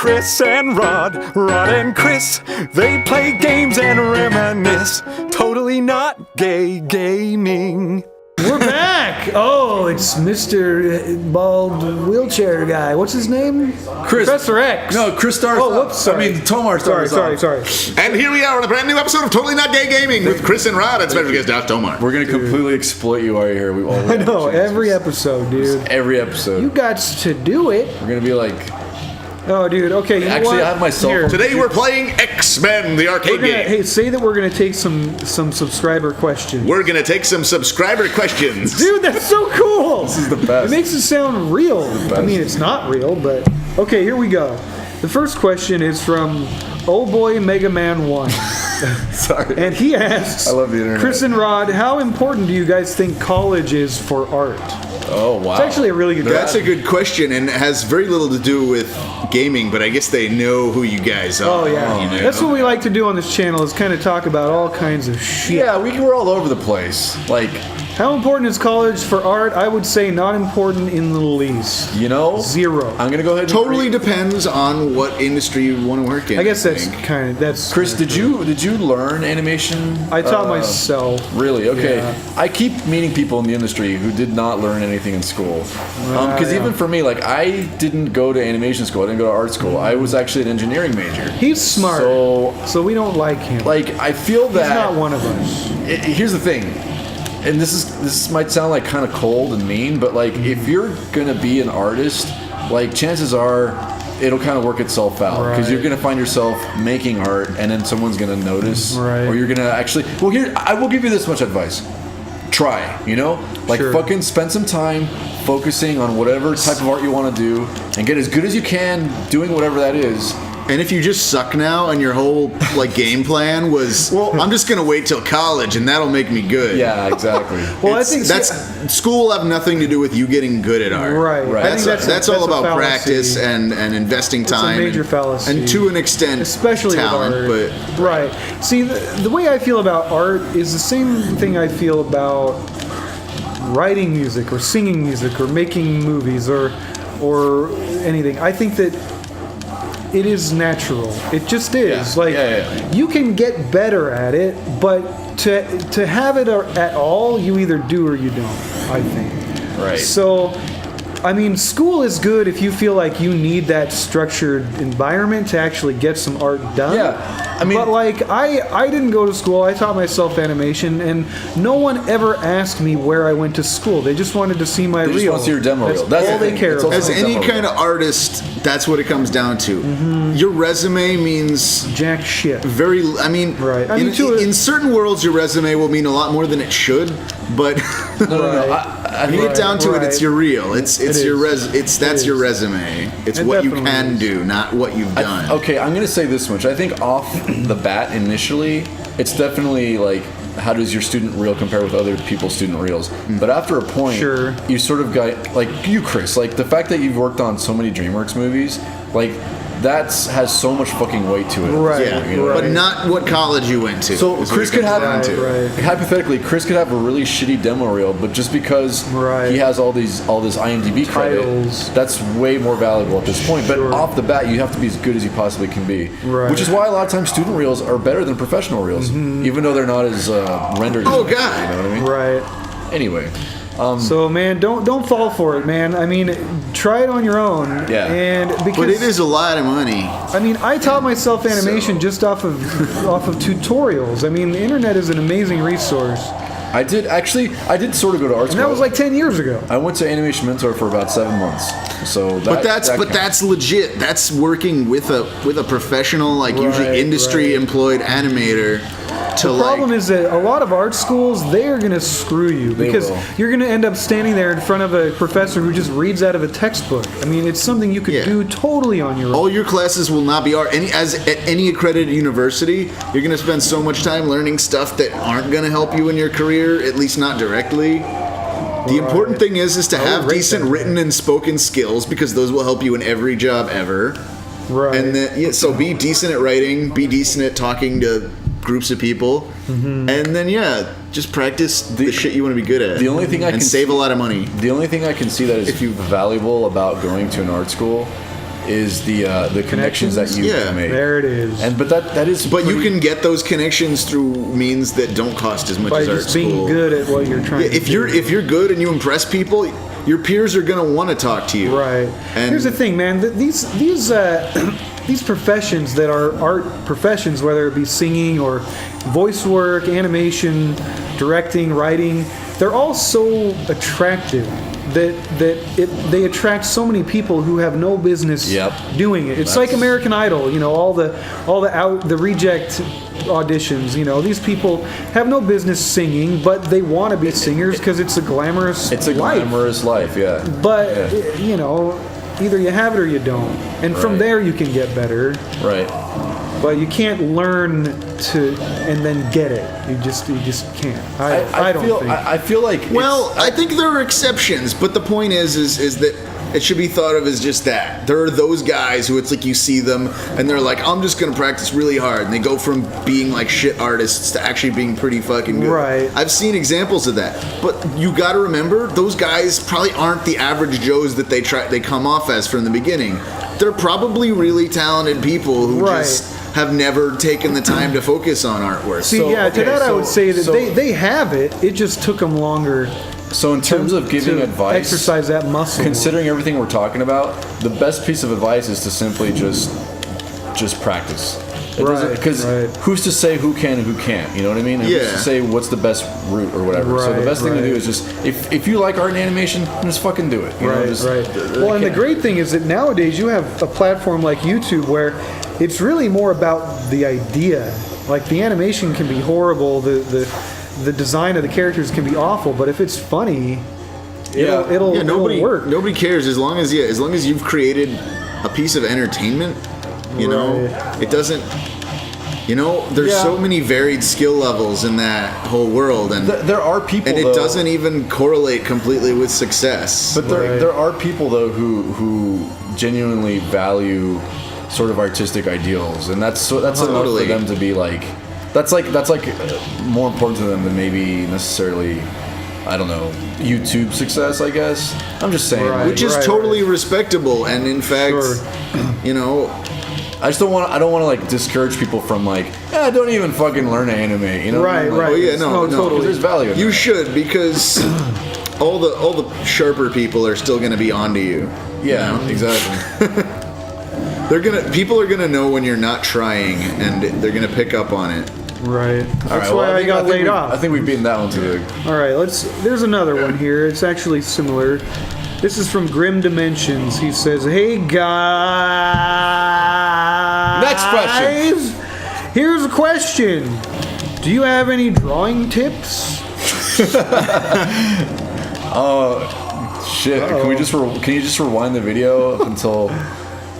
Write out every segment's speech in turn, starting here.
Chris and Rod and Chris, they play games and reminisce. Totally not gay gaming. We're back! Oh, it's Mr. Bald Wheelchair Guy. What's his name? Chris. Professor X. No, Chris starts. Oh, whoops, sorry. Tomar starts. Sorry. And here we are on a brand new episode of Totally Not Gay Gaming with Chris and Rod and special guest Josh Tomar. We're going to completely exploit you while you're here. We all I know, every episode, dude. Every episode. You got to do it. We're going to be like... Oh, dude, okay, you know Actually, what? I have my cell phone. Today we're playing X-Men, the arcade game. Hey, say that we're going to take some subscriber questions. We're going to take some subscriber questions. Dude, that's so cool! This is the best. It makes it sound real. I mean, it's not real, but... Okay, here we go. The first question is from Oh Boy Mega Man 1. Sorry. And he asks, I love the internet. Chris and Rod, how important do you guys think college is for art? Oh, wow. It's actually a really good That's a good question, and it has very little to do with gaming, but I guess they know who you guys are. Oh, yeah. You know? That's what we like to do on this channel, is kind of talk about all kinds of shit. Yeah, we're all over the place. Like, How important is college for art? I would say not important in the least. you know... 0. I'm going to go ahead and... Totally depends on what industry you want to work in. I guess that's think. kind of... that's. Chris, did you learn animation? I taught myself. Really? Okay. Yeah. I keep meeting people in the industry who did not learn anything in school. Because yeah. even for me, like, I didn't go to animation school. I didn't go to art school. I was actually an engineering major. He's smart, so we don't like him. Like, I feel that... He's not one of us. Here's the thing. And this might sound like kind of cold and mean, but like if you're gonna be an artist, like chances are it'll kind of work itself out because you're gonna find yourself making art and then someone's gonna notice, or you're gonna actually. Well, here I will give you this much advice: try. You know, like fucking spend some time focusing on whatever type of art you want to do and get as good as you can doing whatever that is. And if you just suck now and your whole like game plan was, well, I'm just gonna wait till college and that'll make me good. Yeah, exactly. Well, I think school will have nothing to do with you getting good at art. Right. I think That's all about practice and investing time. It's a major fallacy. And to an extent, especially talent. With art. But right. See, the way I feel about art is the same thing I feel about writing music or singing music or making movies or anything. I think that it is natural. It just is. You can get better at it, but to have it at all, you either do or you don't, I think. Right. So, I mean, school is good if you feel like you need that structured environment to actually get some art done. Yeah. I mean, but like, I didn't go to school. I taught myself animation, and no one ever asked me where I went to school. They just wanted to see my reel. They just want to see your demo reel. That's all they care about. As any kind of artist, that's what it comes down to. Mm-hmm. Your resume means jack shit. In certain worlds, your resume will mean a lot more than it should. But when you get down to it, it's your reel. It's your your resume. It's what you can do, not what you've done. Okay, I'm gonna say this much. I think off the bat initially, it's definitely like, how does your student reel compare with other people's student reels? But after a point, you sort of got, like you, Chris, like the fact that you've worked on so many DreamWorks movies, like that has so much fucking weight to it. But not what college you went to. So Chris could have, hypothetically, Chris could have a really shitty demo reel, but just because he has all this IMDb credit, that's way more valuable at this point. But off the bat, you have to be as good as you possibly can be. Which is why a lot of times student reels are better than professional reels, even though they're not as rendered. Oh God! You know what I mean? Right. Anyway. So man, don't fall for it, man. I mean, try it on your own. Yeah. But it is a lot of money. I mean, I taught myself animation just off of tutorials. I mean, the internet is an amazing resource. I did sort of go to art school. And that was like 10 years ago. I went to Animation Mentor for about 7 months. So that's legit. That's working with a professional, like usually industry employed animator. The problem is that a lot of art schools, they are going to screw you because you're going to end up standing there in front of a professor who just reads out of a textbook. I mean, it's something you could do totally on your own. All your classes will not be art. At any accredited university, you're going to spend so much time learning stuff that aren't going to help you in your career, at least not directly. The important thing is to have decent written and spoken skills because those will help you in every job ever. Right. And then, so be decent at writing, be decent at talking to groups of people, and then just practice the shit you want to be good at. The only thing I can save a lot of money. The only thing I can see that is valuable about going to an art school is the connections that you Yeah. can make. There it is. But that is. But you pretty- can get those connections through means that don't cost as much By as art just being school. good at what you're trying to If do. you're good and you impress people, your peers are gonna want to talk to you. Right. And Here's the thing, man. These these professions that are art professions, whether it be singing or voice work, animation, directing, writing, they're all so attractive that they attract so many people who have no business Yep. doing it. It's like American Idol, you know, all the reject auditions, you know, these people have no business singing, but they want to be singers because it's a glamorous It's a life. glamorous life, yeah. But Yeah. you know, either you have it or you don't, and from Right. there you can get better. Right. But you can't learn to and then get it. You just can't. I don't feel think. I feel like Well, I think there are exceptions, but the point is that it should be thought of as just that. There are those guys who it's like you see them and they're like, I'm just gonna practice really hard, and they go from being like shit artists to actually being pretty fucking good. Right. I've seen examples of that, but you got to remember those guys probably aren't the average Joes that they come off as from the beginning. They're probably really talented people who Right. just have never taken the time to focus on artwork. See, So, yeah, to okay, that I would say that so- they have it. It just took them longer so in terms of giving to advice, exercise that muscle. considering everything we're talking about, the best piece of advice is to simply just practice. Right, Because right. who's to say who can and who can't? You know what I mean? And who's Yeah. to say what's the best route or whatever? So the Right, best thing to do right. is just if you like art and animation, just fucking do it. You know, Right, just- right. Well, and the can't- great thing is that nowadays you have a platform like YouTube where it's really more about the idea. Like the animation can be horrible, the design of the characters can be awful, but if it's funny, Yeah. it'll nobody work. Nobody cares as long as you've created a piece of entertainment. You know, Right. it doesn't. You know, there's Yeah. so many varied skill levels in that whole world, and There are people, and it though, doesn't even correlate completely with success. But Right. there are people though who genuinely value sort of artistic ideals, and that's enough Totally. for them to be like that's more important to them than maybe necessarily, I don't know, YouTube success. I guess I'm just saying. Right. Which is totally respectable, and in fact, Sure. you know, I don't want to like discourage people from like, don't even fucking learn to animate. You know? Right, Like, right. oh yeah, no, totally. There's value in You that. should, because all the sharper people are still going to be onto you. Yeah, exactly. People are gonna know when you're not trying, and they're gonna pick up on it. Right. All That's right, why well, I got think laid we- off. I think we've beaten that one to the. All right, there's another one here. It's actually similar. This is from Grim Dimensions. He says, "Hey guys, Next question. Here's a question. Do you have any drawing tips?" Shit! Can we just can you just rewind the video up until?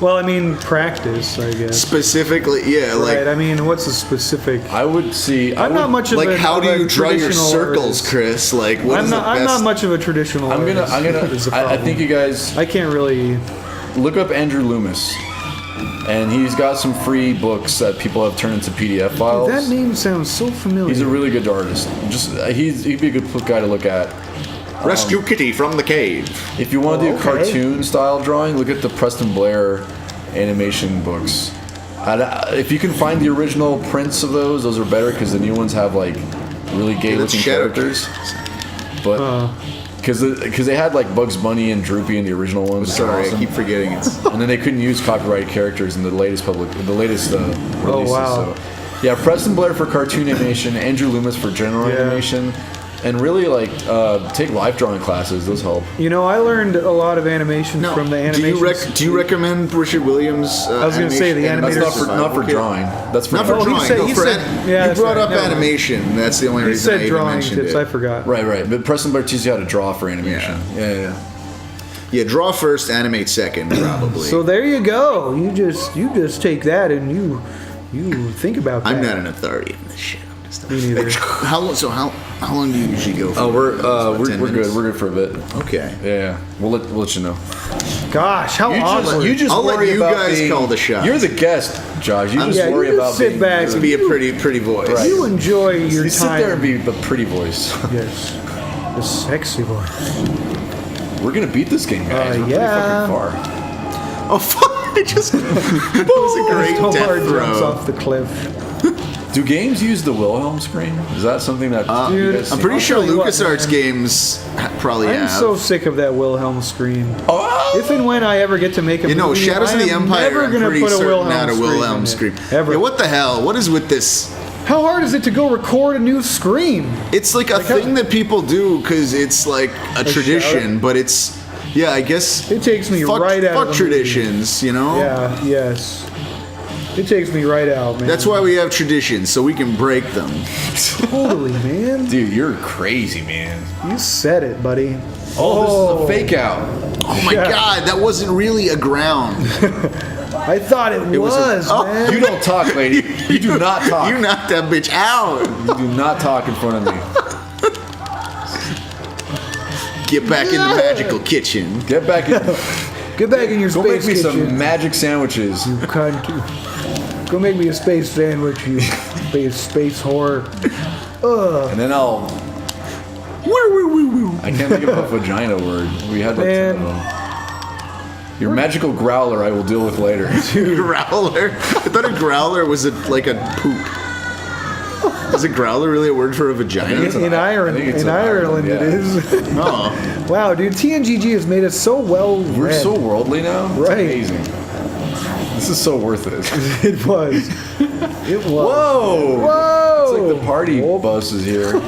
Well, I mean, practice, I guess. Specifically, yeah, Right. I like mean, what's a specific? I would see. I'm not much of like a how of do a you draw your traditional circles, artist. Chris? Like what I'm is not. the I'm best? not much of a traditional. I'm gonna. is the I problem. think you guys I can't really. look up Andrew Loomis, and he's got some free books that people have turned into PDF files. That name sounds so familiar. He's a really good artist. He'd be a good guy to look at. Rescue Kitty from the cave. If you want to do okay. cartoon style drawing, look at the Preston Blair animation books. If you can find the original prints of those are better because the new ones have like really gay That's looking Shadow characters. But because they had like Bugs Bunny and Droopy in the original ones. which are Sorry, awesome. I keep forgetting it's. And then they couldn't use copyrighted characters in the latest releases. wow. So, yeah, Preston Blair for cartoon animation, Andrew Loomis for general Yeah. animation, and really like take life drawing classes. Those help. You know, I learned a lot of animation No, from the do animation. you recommend Richard Williams? I was gonna say the That's animators- not for drawing. That's for Not for Oh, he drawing. said- no, he for said- an- yeah, you that's brought right, up never mind. animation. That's the only He reason I said even drawing mentioned tips. it. I forgot. Right. But Preston Blair teaches you how to draw for animation. Yeah. Yeah, draw first, animate second, probably. So there you go. You just take that and you think about that. I'm not an authority in this shit. I'm just Me neither. How long do you usually go for? Oh, we're 10 good. minutes? We're good for a bit. Okay. Yeah. We'll let you know. Gosh, how awkward. You just I'll let worry you about guys being, call the shots. You're the guest, Josh. You just yeah, you worry just about sit being. back. To be a pretty voice. Right. You enjoy your You sit time. there and be the pretty voice. Yes, the sexy voice. We're gonna beat this game, guys. We're yeah. pretty fucking far. Oh fuck! It just that was a great Hard death jumps throw. off the cliff. Do games use the Wilhelm scream? Is that something that you guys I'm see? pretty I'll sure tell you what, LucasArts man. games probably I'm have. so sick of that Wilhelm scream. Oh! If and when I ever get to make a You know, movie, Shadows I of the am Empire, never I'm gonna pretty put a certain Wilhelm had a scream Wilhelm in it. scream. Ever. Yeah, what the hell? What is with this? How hard is it to go record a new scream? It's like a thing that people do because it's like a tradition, but it's, yeah, I guess. It takes me right out Fuck of the movie. traditions, you know? Yeah, yes. It takes me right out, man. That's why we have traditions, so we can break them. Totally, man. Dude, you're crazy, man. You said it, buddy. Oh, this is a fake out. Oh my Yeah. god, that wasn't really a ground. I thought it was, oh, man. You don't talk, lady. You do not talk. You knocked that bitch out. You do not talk in front of me. Get back in the magical kitchen. Get back in. Get back in your Go space make me kitchen. some magic sandwiches. You cunt. Go make me a space sandwich, you space whore. And then I'll. I can't think of a vagina word. We had like 10 of Man. them. Your magical growler I will deal with later. Growler. I thought a growler was like a poop. Is a growler really a word for a vagina? it's an In I Ireland, think it's in an Ireland, Ireland, it yeah. is. Oh. Wow, dude, TNGG has made us so well We're read. so worldly now. It's Right. amazing. This is so worth it. It was. It was. Whoa! Whoa! It's like the party bus is here.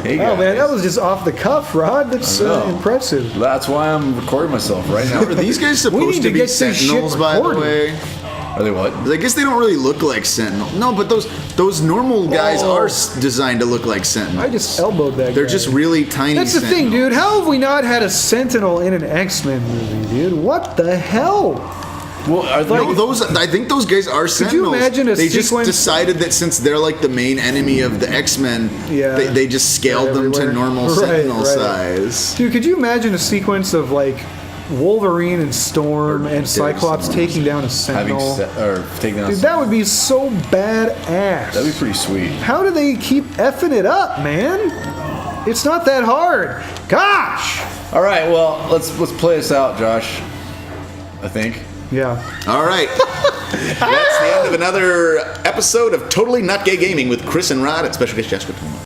Hey Wow, guys. man, that was just off the cuff, Rod. That's I know. impressive. That's why I'm recording myself right now. Are these guys We supposed need to to be get this shit sentinels, by the recorded. way? Are they what? I guess they don't really look like sentinels. No, but those normal guys Oh. are designed to look like sentinels. I just elbowed that They're guy. just really tiny. That's the thing, sentinels. dude. How have we not had a Sentinel in an X-Men movie, dude? What the hell? Well, are they, No, those. I think those guys are sentinels. imagine a they just sequence- decided that since they're like the main enemy of the X-Men, Yeah. they just scaled them to Everywhere. normal Right, sentinel right. size. Dude, could you imagine a sequence of like Wolverine and Storm and Cyclops taking down a having Sentinel? or taking down? Dude, that would be so badass. That'd be pretty sweet. How do they keep effing it up, man? It's not that hard. Gosh. All right, well let's play this out, Josh. I think. Yeah. All right. That's the end of another episode of Totally Not Gay Gaming with Chris and Rod at Special Guest Jaxamoto.